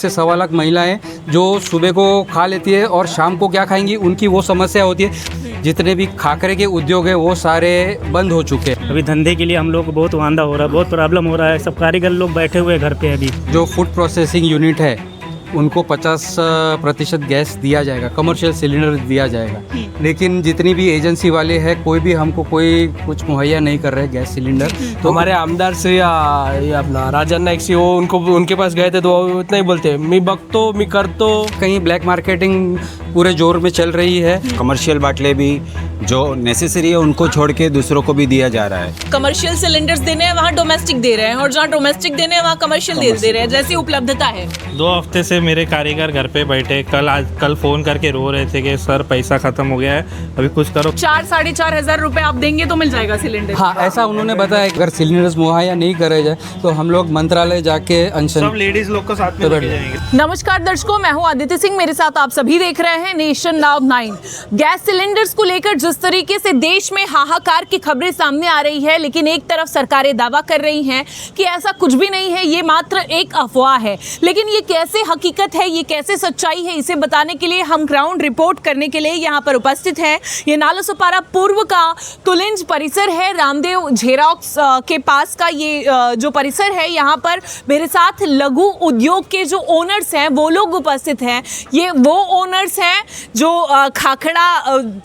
से 1.25 लाख महिलाएं जो सुबह को खा लेती है और शाम को क्या खाएंगी, उनकी वो समस्या होती है। जितने भी खाकरे के उद्योग है वो सारे बंद हो चुके हैं। अभी धंधे के लिए हम लोग को बहुत वांदा हो रहा है, बहुत प्रॉब्लम हो रहा है। सब कारीगर लोग बैठे हुए हैं घर पे। अभी जो फूड प्रोसेसिंग यूनिट है उनको 50% गैस दिया जाएगा, कमर्शियल सिलेंडर दिया जाएगा, लेकिन जितनी भी एजेंसी वाले हैं कोई भी हमको कोई कुछ मुहैया नहीं कर रहे गैस सिलेंडर। तो हमारे आमदार से या ये अपना राजन नाईक से वो उनके पास गए थे तो वो इतना ही बोलते, मी बघतो मी करतो। कहीं ब्लैक मार्केटिंग पूरे जोर में चल रही है। कमर्शियल बाटले भी जो नेसेसरी है उनको छोड़ के दूसरों को भी दिया जा रहा है। कमर्शियल सिलेंडर्स देने हैं वहाँ डोमेस्टिक दे रहे हैं, और जहाँ डोमेस्टिक देने हैं वहाँ कमर्शियल दे रहे हैं, जैसी उपलब्धता है। 2 हफ्ते से मेरे कारीगर घर पे बैठे, कल फ़ोन करके रो रहे थे कि सर पैसा ख़त्म हो गया है, अभी कुछ करो। 4-4.5 हज़ार रुपए आप देंगे तो मिल जाएगा सिलेंडर। हाँ, ऐसा उन्होंने बताया। अगर सिलेंडर्स मुहैया नहीं करे जाए तो हम लोग मंत्रालय जाके अनशन, सब लेडीज लोग को साथ में लेके जाएंगे। नमस्कार दर्शकों, मैं हूं आदित्य सिंह, मेरे साथ आप सभी देख रहे हैं नेशन नाउ 9। गैस सिलेंडर्स को लेकर जिस तरीके से देश में हाहाकार की खबरें सामने आ रही है, लेकिन एक तरफ सरकारें दावा कर रही हैं कि ऐसा कुछ भी नहीं है, ये मात्र एक अफवाह है। लेकिन ये कैसे हकीकत है, ये कैसे सच्चाई है, इसे बताने के लिए हम ग्राउंड रिपोर्ट करने के लिए यहाँ पर उपस्थित हैं। ये नालासोपारा पूर्व का तुलिंज परिसर है, रामदेव झेरॉक्स के पास का ये जो परिसर है। यहाँ पर मेरे साथ लघु उद्योग के जो ओनर्स हैं वो लोग उपस्थित हैं। ये वो ओनर्स हैं जो खाखड़ा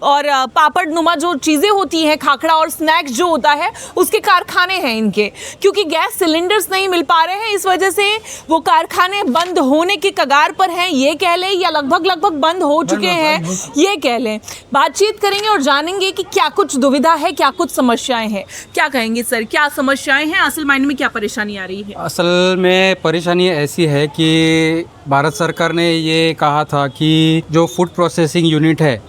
और पापड़ नुमा जो चीज़ें होती हैं, खाखड़ा और स्नैक्स जो होता है, उसके कारखाने हैं इनके। क्योंकि गैस सिलेंडर्स नहीं मिल पा रहे हैं, इस वजह से वो कारखाने बंद होने के कगार पर हैं, ये कह लें, या लगभग बंद हो चुके हैं, ये कह लें। बातचीत करेंगे और जानेंगे कि क्या कुछ दुविधा है, क्या कुछ समस्याएं हैं। क्या कहेंगे सर, क्या समस्याएं हैं, असल मायने में क्या परेशानी आ रही है? असल में परेशानी ऐसी है कि भारत सरकार ने ये कहा था कि जो फूड प्रोसेसिंग यूनिट है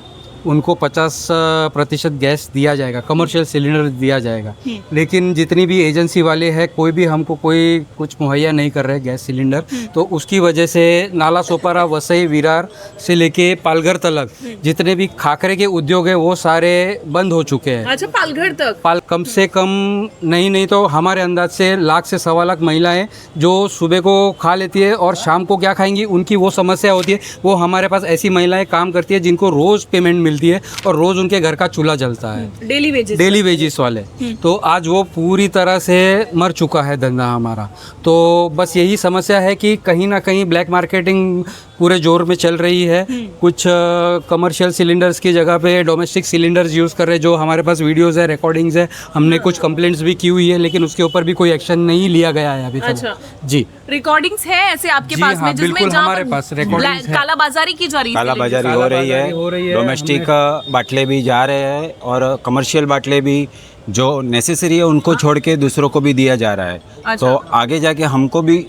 उनको 50% गैस दिया जाएगा, कमर्शियल सिलेंडर दिया जाएगा, लेकिन जितनी भी एजेंसी वाले हैं कोई भी हमको कोई कुछ मुहैया नहीं कर रहे गैस सिलेंडर। तो उसकी वजह से नालासोपारा, वसई, विरार से लेके पालघर तक जितने भी खाकरे के उद्योग है वो सारे बंद हो चुके हैं। अच्छा, पालघर तक? कम से कम नहीं तो हमारे अंदाज से 1 लाख से 1.25 लाख महिलाएं जो सुबह को खा लेती है और शाम को क्या खाएंगी, उनकी वो समस्या होती है। वो हमारे पास ऐसी महिलाएं काम करती है जिनको रोज़ पेमेंट मिलती है और रोज उनके घर का चूल्हा जलता है, डेली वेजेस वाले। तो आज वो पूरी तरह से मर चुका है धंधा हमारा। तो बस यही समस्या है कि कहीं ना कहीं ब्लैक मार्केटिंग पूरे जोर में चल रही है। कुछ कमर्शियल सिलेंडर्स की जगह पे डोमेस्टिक सिलेंडर्स यूज़ कर रहे हैं। जो हमारे पास वीडियोस है, रिकॉर्डिंग्स है, हमने कुछ कंप्लेंट्स भी की हुई है, लेकिन उसके ऊपर भी कोई एक्शन नहीं लिया गया है अभी तक। अच्छा, जी, रिकॉर्डिंग्स है ऐसे आपके पास हाँ, में जिसमें हमारे पास रिकॉर्डिंग्स है। कालाबाजारी की जा रही है, कालाबाजारी हो रही है। डोमेस्टिक बाटले भी जा रहे हैं और कमर्शियल बाटले भी जो नेसेसरी है उनको छोड़ के दूसरों को भी दिया जा रहा है। अच्छा। तो आगे जाके हमको भी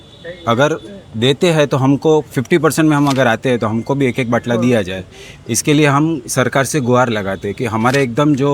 अगर देते हैं तो हमको 50% में हम अगर आते हैं तो हमको भी एक बाटला दिया जाए। इसके लिए हम सरकार से गुहार लगाते हैं कि हमारे एकदम जो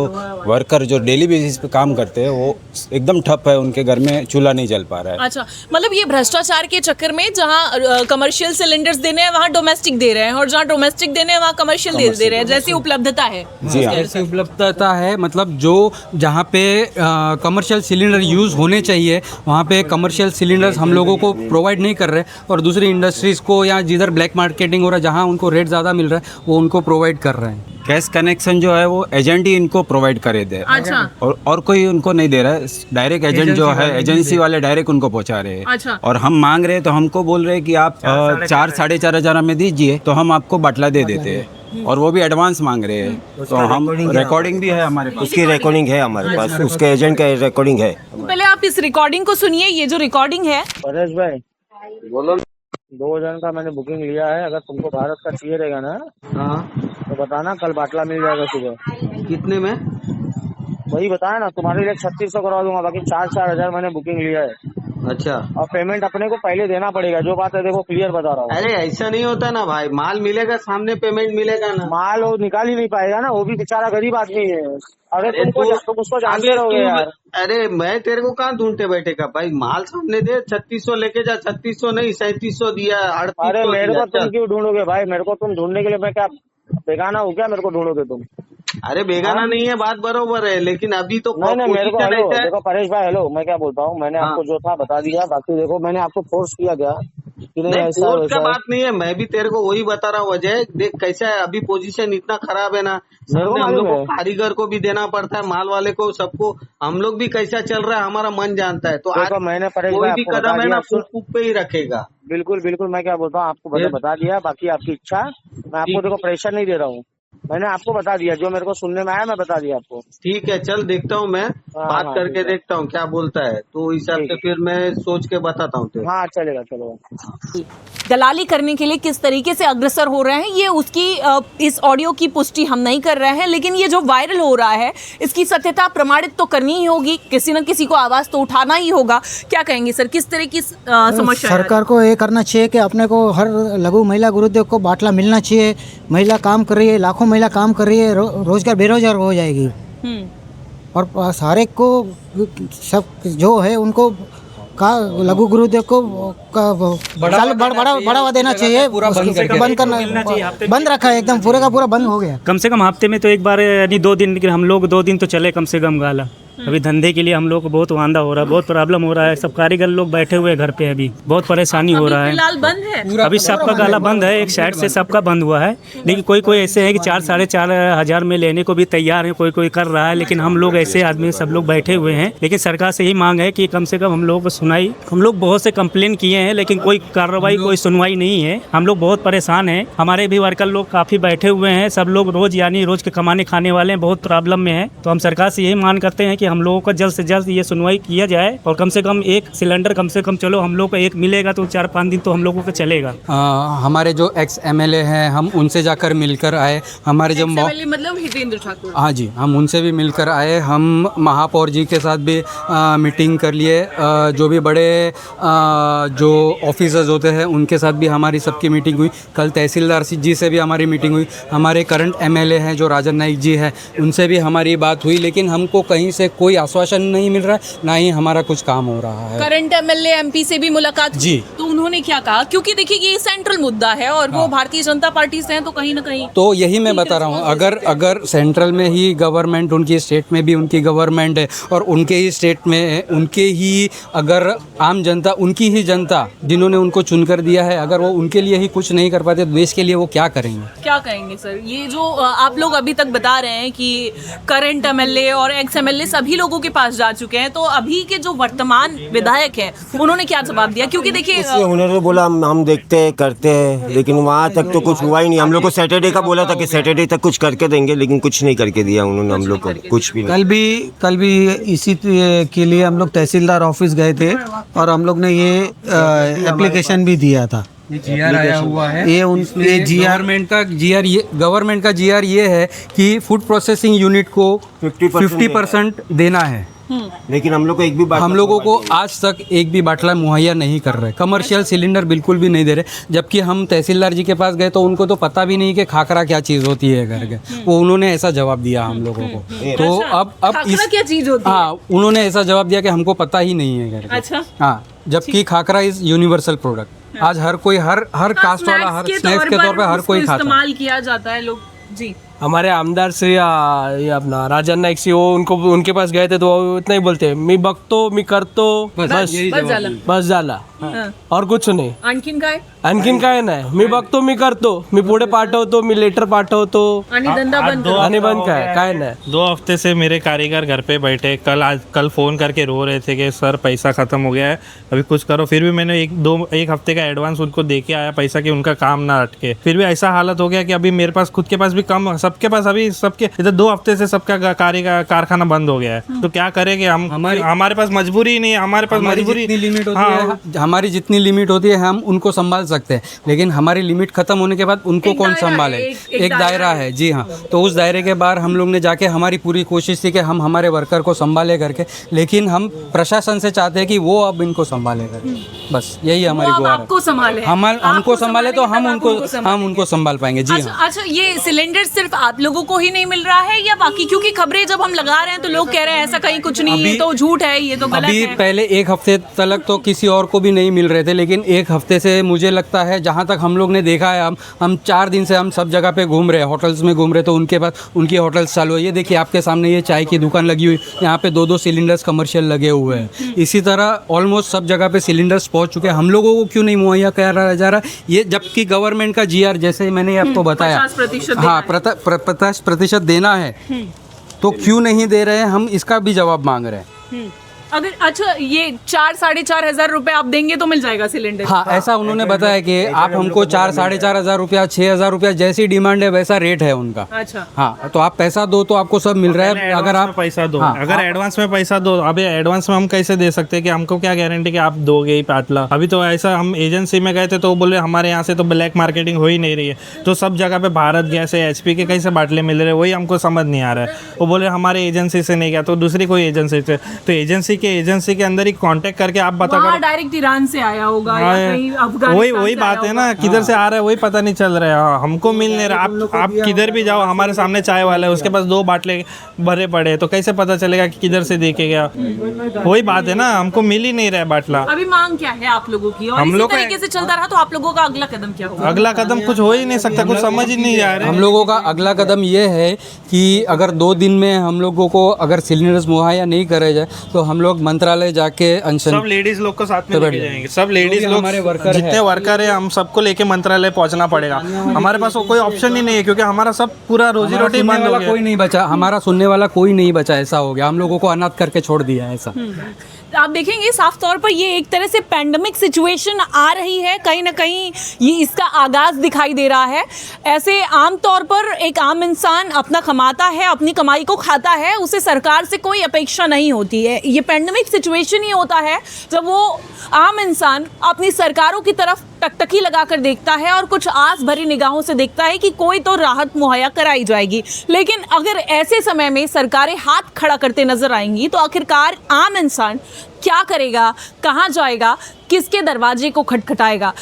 वर्कर जो डेली बेसिस पे काम करते हैं वो एकदम ठप है, उनके घर में चूल्हा नहीं जल पा रहा है। अच्छा, मतलब ये भ्रष्टाचार के चक्कर में जहाँ कमर्शियल सिलेंडर्स देने हैं वहाँ डोमेस्टिक दे रहे हैं, और जहाँ डोमेस्टिक देने हैं वहाँ कमर्शियल दे रहे हैं, जैसी उपलब्धता है। जी हाँ, ऐसी उपलब्धता है। मतलब जो जहाँ पे कमर्शियल सिलेंडर यूज़ होने चाहिए वहाँ पे कमर्शियल सिलेंडर्स हम लोगों को प्रोवाइड नहीं कर रहे, और दूसरी इंडस्ट्रीज़ को या जिधर ब्लैक मार्केटिंग हो रहा है, जहाँ उनको रेट ज़्यादा मिल रहा है वो उनको प्रोवाइड कर रहे हैं। गैस कनेक्शन जो है वो एजेंट ही इनको प्रोवाइड करे दे। अच्छा। और कोई उनको नहीं दे रहा है। डायरेक्ट एजेंट जो है, एजेंसी वाले डायरेक्ट उनको पहुंचा रहे हैं। अच्छा। और हम मांग रहे हैं तो हमको बोल रहे हैं कि आप 4-4.5 हज़ार हमें दीजिए तो हम आपको बाटला दे देते हैं, और वो भी एडवांस मांग रहे हैं। तो हम रिकॉर्डिंग भी है हमारे पास, उसकी रिकॉर्डिंग है हमारे पास, उसके एजेंट का रिकॉर्डिंग है। पहले आप इस रिकॉर्डिंग को सुनिए। ये जो रिकॉर्डिंग है, परेश भाई बोलो, 2 जन का मैंने बुकिंग लिया है। अगर तुमको भारत का चाहिए रहेगा ना, हाँ, तो बताना, कल बाटला मिल जाएगा सुबह। कितने में? वही बताया ना, तुम्हारे लिए 3600 करवा दूंगा, बाकी 4-4 हज़ार मैंने बुकिंग लिया है। अच्छा, और पेमेंट अपने को पहले देना पड़ेगा। जो बात है देखो क्लियर बता रहा हूँ। अरे ऐसा नहीं होता ना भाई, माल मिलेगा सामने, पेमेंट मिलेगा ना। माल वो निकाल ही नहीं पाएगा ना, वो भी बेचारा गरीब आदमी है। अरे तुम उसको जानते रहोगे यार। अरे मैं तेरे को कहाँ ढूंढते बैठेगा भाई, माल सामने दे। 3600 लेके जा। 3600 नहीं, 3700 दिया, 3800। अरे मेरे को तुम क्यों ढूंढोगे भाई? मेरे को तुम ढूंढने के लिए मैं क्या बेगाना हूँ क्या? मेरे को ढूंढोगे तुम? अरे बेगाना नहीं है, बात बरोबर है, लेकिन अभी तो नहीं मेरे को हेलो देखो परेश भाई, हेलो, मैं क्या बोलता हूँ, मैंने आपको जो था बता दिया। बाकी देखो मैंने आपको फोर्स किया क्या? कि नहीं नहीं ऐसा फोर्स वैसा का है। बात नहीं है, मैं भी तेरे को वही बता रहा हूँ अजय। देख कैसा है अभी पोजीशन इतना खराब है ना, मेरे को सामने हम लोग मालूम को है। कारीगर को भी देना पड़ता है, माल वाले को, सबको। हम लोग भी कैसा चल रहा है हमारा मन जानता है। तो आज देखो मैंने परेश कोई भाई भी आपको बता कदम है दिया ना अब तो। फूक पे ही रखेगा। बिल्कुल बिल्कुल, मैं क्या बोलता हूँ आपको फिर- बता दिया, बाकी आपकी इच्छा। मैं आपको देखो प्रेशर नहीं दे रहा हूँ, मैंने आपको बता दिया जो मेरे को सुनने में आया, मैं बता दिया आपको। ठीक है चल देखता हूँ मैं, बात हाँ, करके ठीक है। देखता हूँ क्या बोलता है, तो इस हिसाब ठीक से है। फिर मैं सोच के बताता हूँ तेरे को। हाँ चलेगा चलेगा। दलाली करने के लिए किस तरीके से अग्रसर हो रहे हैं, ये उसकी इस ऑडियो की पुष्टि हम नहीं कर रहे हैं, लेकिन ये जो वायरल हो रहा है इसकी सत्यता प्रमाणित तो करनी ही होगी, किसी न किसी को आवाज तो उठाना ही होगा। क्या कहेंगे सर, किस तरह की समस्या है? सरकार को ये करना चाहिए कि अपने को हर लघु महिला गुरुदेव को बाटला मिलना चाहिए। महिला काम कर रही है, लाखों महिला काम कर रही है, रोजगार बेरोजगार हो जाएगी। और सारे को सब जो है उनको का लघु गुरुदेव को बढ़ावा देना चाहिए। बंद करना, बंद रखा है एकदम, पूरे का पूरा बंद हो गया। कम से कम हफ्ते में तो एक बार यानी 2 दिन, हम लोग 2 दिन तो चले कम से कम गाला। अभी धंधे के लिए हम लोग को बहुत वांदा हो रहा है, बहुत प्रॉब्लम हो रहा है। सब कारीगर लोग बैठे हुए घर पे, अभी बहुत परेशानी हो रहा है। फिलहाल बंद है, अभी सबका गाला बंद है, एक साइड से सबका बंद हुआ है। लेकिन कोई कोई ऐसे है कि 4-4.5 हज़ार में लेने को भी तैयार है, कोई कोई कर रहा है। लेकिन हम लोग ऐसे आदमी सब लोग बैठे हुए हैं। लेकिन सरकार से यही मांग है कि कम से कम हम लोगों को सुनाई। हम लोग बहुत से कंप्लेन किए हैं, लेकिन कोई कार्रवाई, कोई सुनवाई नहीं है। हम लोग बहुत परेशान हैं। हमारे भी वर्कर लोग काफ़ी बैठे हुए हैं, सब लोग रोज यानी रोज के कमाने खाने वाले हैं, बहुत प्रॉब्लम में है। तो हम सरकार से यही मांग करते हैं कि हम लोगों को जल्द से जल्द ये सुनवाई किया जाए, और कम से कम एक सिलेंडर कम से कम, चलो हम लोग को एक मिलेगा तो 4-5 दिन तो हम लोगों को चलेगा। हमारे जो एक्स MLA हैं, हम उनसे जाकर मिलकर आए। हमारे जो मतलब हितेंद्र ठाकुर, हाँ जी, हम उनसे भी मिलकर आए। हम महापौर जी के साथ भी मीटिंग कर लिए। जो भी बड़े जो ऑफिसर्स होते हैं उनके साथ भी हमारी सबकी मीटिंग हुई। कल तहसीलदार जी से भी हमारी मीटिंग हुई। हमारे करंट MLA हैं जो राजन नाइक जी हैं, उनसे भी हमारी बात हुई। लेकिन हमको कहीं से कोई आश्वासन नहीं मिल रहा है, ना ही हमारा कुछ काम हो रहा है। करंट MLA MP से भी मुलाकात हुई, जी। तो उन्होंने क्या कहा? क्योंकि देखिए ये सेंट्रल मुद्दा है और वो भारतीय जनता पार्टी से हैं, तो कहीं ना कहीं तो यही मैं बता रहा हूँ, अगर सेंट्रल में ही गवर्नमेंट, उनकी स्टेट में भी उनकी गवर्नमेंट है, और उनके ही स्टेट में उनके ही अगर आम जनता, उनकी ही जनता जिन्होंने उनको चुनकर दिया है, अगर वो उनके लिए ही कुछ नहीं कर पाते तो देश के लिए वो क्या करेंगे? क्या कहेंगे सर? ये जो आप लोग अभी तक बता रहे हैं कि करंट MLA और एक्स MLA सभी लोगों के पास जा चुके हैं, तो अभी के जो वर्तमान विधायक हैं उन्होंने क्या जवाब दिया? क्योंकि देखिए उन्होंने तो बोला हम देखते हैं, करते हैं, लेकिन वहाँ तक तो कुछ हुआ ही नहीं। हम लोग को सैटरडे का बोला था कि सैटरडे तक कुछ करके देंगे, लेकिन कुछ नहीं करके दिया उन्होंने हम लोग को, कुछ भी नहीं। कल भी इसी के लिए हम लोग तहसीलदार ऑफिस गए थे, और हम लोग ने ये एप्लीकेशन भी दिया था। GR आया हुआ है। ये गवर्नमेंट का GR ये है कि फूड प्रोसेसिंग यूनिट को 50% देना है। लेकिन हम लोग को एक भी हम लोगों को आज तक एक भी बाटला मुहैया नहीं कर रहे, कमर्शियल सिलेंडर बिल्कुल भी नहीं दे रहे। जबकि हम तहसीलदार जी के पास गए तो उनको तो पता भी नहीं कि खाकरा क्या चीज़ होती है घर के, वो उन्होंने ऐसा जवाब दिया हम लोगों को। तो अब खाकरा क्या चीज होती है? हाँ, उन्होंने ऐसा जवाब दिया कि हमको पता ही नहीं है घर के। अच्छा। हाँ, जबकि खाकरा इज यूनिवर्सल प्रोडक्ट। आज हर कोई, हर कास्ट वाला, हर स्नैक्स के तौर पे हर कोई खाता है। इस्तेमाल किया जाता है लोग। जी, हमारे आमदार से या ये अपना राजन नाईक से, वो उनको उनके पास गए थे तो वो इतना ही बोलते, मी बघतो, मी करतो, बस झाला, और कुछ नाही. आणखीन काय नाही. मी बघतो, मी करतो, मी पुढे पाठवतो, मी लेटर पाठवतो आणि बंद काय नाही. 2 हफ्ते से मेरे कारीगर घर पे बैठे, कल फ़ोन करके रो रहे थे कि सर पैसा ख़त्म हो गया है, अभी कुछ करो. फिर भी मैंने एक हफ्ते का एडवांस उनको दे के आया पैसा कि उनका काम ना अटके. फिर भी ऐसा हालत हो गया कि अभी मेरे पास खुद के पास भी कम, सबके पास अभी सबके इधर 2 हफ्ते से सबका कारखाना बंद हो गया है. तो क्या करें कि हमारे पास मजबूरी नहीं है, हमारे पास मजबूरी लिमिट होती है. हमारी जितनी लिमिट होती है हम उनको संभाल सकते हैं, लेकिन हमारी लिमिट खत्म होने के बाद उनको कौन संभाले. एक दायरा है. जी हाँ, तो उस दायरे के बाहर हम लोग ने जाके, हमारी पूरी कोशिश थी कि हम हमारे वर्कर को संभाले करके, लेकिन हम प्रशासन से चाहते हैं कि वो अब इनको संभाले करके. बस यही हमारी गुहार है. हमको संभाले तो हम उनको संभाल पाएंगे. जी हाँ. अच्छा, ये सिलेंडर सिर्फ आप लोगों को ही नहीं मिल रहा है या बाकी? क्योंकि खबरें जब हम लगा रहे हैं तो लोग कह रहे हैं ऐसा कहीं कुछ नहीं है, तो झूठ है, ये तो गलत है. अभी पहले 1 हफ्ते तक तो किसी और को भी नहीं मिल रहे थे, लेकिन एक हफ्ते से मुझे लगता है, जहाँ तक हम लोग ने देखा है, हम 4 दिन से हम सब जगह पे घूम रहे हैं, होटल्स में घूम रहे, तो उनके पास उनकी होटल्स चालू है। ये देखिए आपके सामने ये चाय की दुकान लगी हुई, यहाँ पे 2-2 सिलेंडर्स कमर्शियल लगे हुए हैं। इसी तरह ऑलमोस्ट सब जगह पे सिलेंडर्स पहुँच चुके हैं। हम लोगों को क्यों नहीं मुहैया कराया जा रहा ये, जबकि गवर्नमेंट का GR जैसे मैंने आपको बताया 50% हाँ 50% देना है, तो क्यों नहीं दे रहे हैं, हम इसका भी जवाब मांग रहे हैं। अगर अच्छा ये 4-4.5 हज़ार रुपए आप देंगे तो मिल जाएगा सिलेंडर? हाँ, ऐसा उन्होंने बताया कि आप हमको 4-4.5 हज़ार रुपया, 6,000 रुपया जैसी डिमांड है वैसा रेट है उनका। अच्छा हाँ, तो आप पैसा दो तो आपको सब मिल रहा है। अगर आप पैसा दो, हाँ, अगर एडवांस में पैसा दो, अभी एडवांस में हम कैसे दे सकते हैं कि हमको क्या गारंटी कि आप दोगे ही पाटला? अभी तो ऐसा हम एजेंसी में गए थे तो वो बोले हमारे यहाँ से तो ब्लैक मार्केटिंग हो ही नहीं रही है, तो सब जगह पे भारत गैस है, HP के कैसे बाटले मिल रहे हैं, वही हमको समझ नहीं आ रहा है। वो बोले हमारे एजेंसी से नहीं गया तो दूसरी कोई एजेंसी से, तो एजेंसी के अंदर ही कांटेक्ट करके आप बता वहाँ डायरेक्ट ईरान से आया होगा या कहीं अफगानिस्तान वही से बात आया है ना, होगा। किधर से आ रहा है वही पता नहीं चल रहा है, हमको मिल नहीं रहा। आप किधर भी जाओ, हमारे सामने चाय वाला है, उसके पास 2 बाटले भरे पड़े, तो कैसे पता चलेगा कि किधर से देके गया? वही बात है ना, हमको मिल ही नहीं रहा है बाटला। अभी मांग क्या है आप लोगों की, और हम इसी लोग तरीके से चलता रहा तो आप लोगों का अगला कदम क्या होगा? अगला कदम कुछ हो ही नहीं सकता, कुछ समझ ही नहीं आ रहा है। हम लोगों का अगला कदम ये है कि अगर 2 दिन में हम लोगों को अगर सिलेंडर्स मुहैया नहीं करे जाए तो हम लोग मंत्रालय जाके अनशन, सब लेडीज लोग को साथ में लेके जाएंगे, सब लेडीज लोग हमारे वर्कर जितने वर्कर है हम सबको लेके मंत्रालय पहुंचना पड़ेगा। हमारे पास वो कोई ऑप्शन ही नहीं है, क्योंकि हमारा सब पूरा रोजी रोटी बंद हो गया। कोई नहीं बचा, हमारा सुनने वाला कोई नहीं बचा, ऐसा हो गया। हम लोगों को अनाथ करके छोड़ दिया है ऐसा। आप देखेंगे साफ तौर पर ये एक तरह से पैंडमिक सिचुएशन आ रही है, कहीं ना कहीं ये इसका आगाज दिखाई दे रहा है। ऐसे आम तौर पर एक आम इंसान अपना कमाता है, अपनी कमाई को खाता है, उसे सरकार से कोई अपेक्षा नहीं होती है। ये पैंडमिक सिचुएशन ही होता है जब वो आम इंसान अपनी सरकारों की तरफ टकटकी लगाकर देखता है और कुछ आस भरी निगाहों से देखता है कि कोई तो राहत मुहैया कराई जाएगी। लेकिन अगर ऐसे समय में सरकारें हाथ खड़ा करते नजर आएंगी तो आखिरकार आम इंसान क्या करेगा, कहाँ जाएगा, किसके दरवाजे को खटखटाएगा?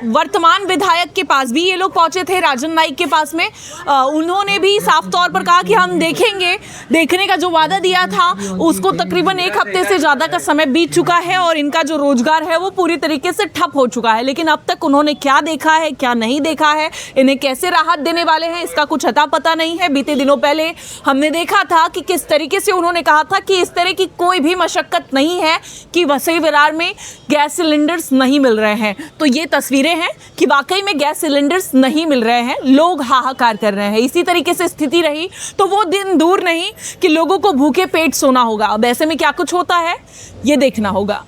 वर्तमान विधायक के पास भी ये लोग पहुंचे थे, राजन नाइक के पास में। उन्होंने भी साफ तौर पर कहा कि हम देखेंगे, देखने का जो वादा दिया था उसको तकरीबन 1 हफ्ते से ज़्यादा का समय बीत चुका है और इनका जो रोजगार है वो पूरी तरीके से ठप हो चुका है। लेकिन अब तक उन्होंने क्या देखा है, क्या नहीं देखा है, इन्हें कैसे राहत देने वाले हैं, इसका कुछ अता पता नहीं है। बीते दिनों पहले हमने देखा था कि किस तरीके से उन्होंने कहा था कि इस तरह की कोई भी मशक्कत नहीं है कि वसई विरार में गैस सिलेंडर्स नहीं मिल रहे हैं। तो ये तस्वीरें हैं कि वाकई में गैस सिलेंडर्स नहीं मिल रहे हैं, लोग हाहाकार कर रहे हैं। इसी तरीके से स्थिति रही तो वो दिन दूर नहीं कि लोगों को भूखे पेट सोना होगा। अब ऐसे में क्या कुछ होता है ये देखना होगा।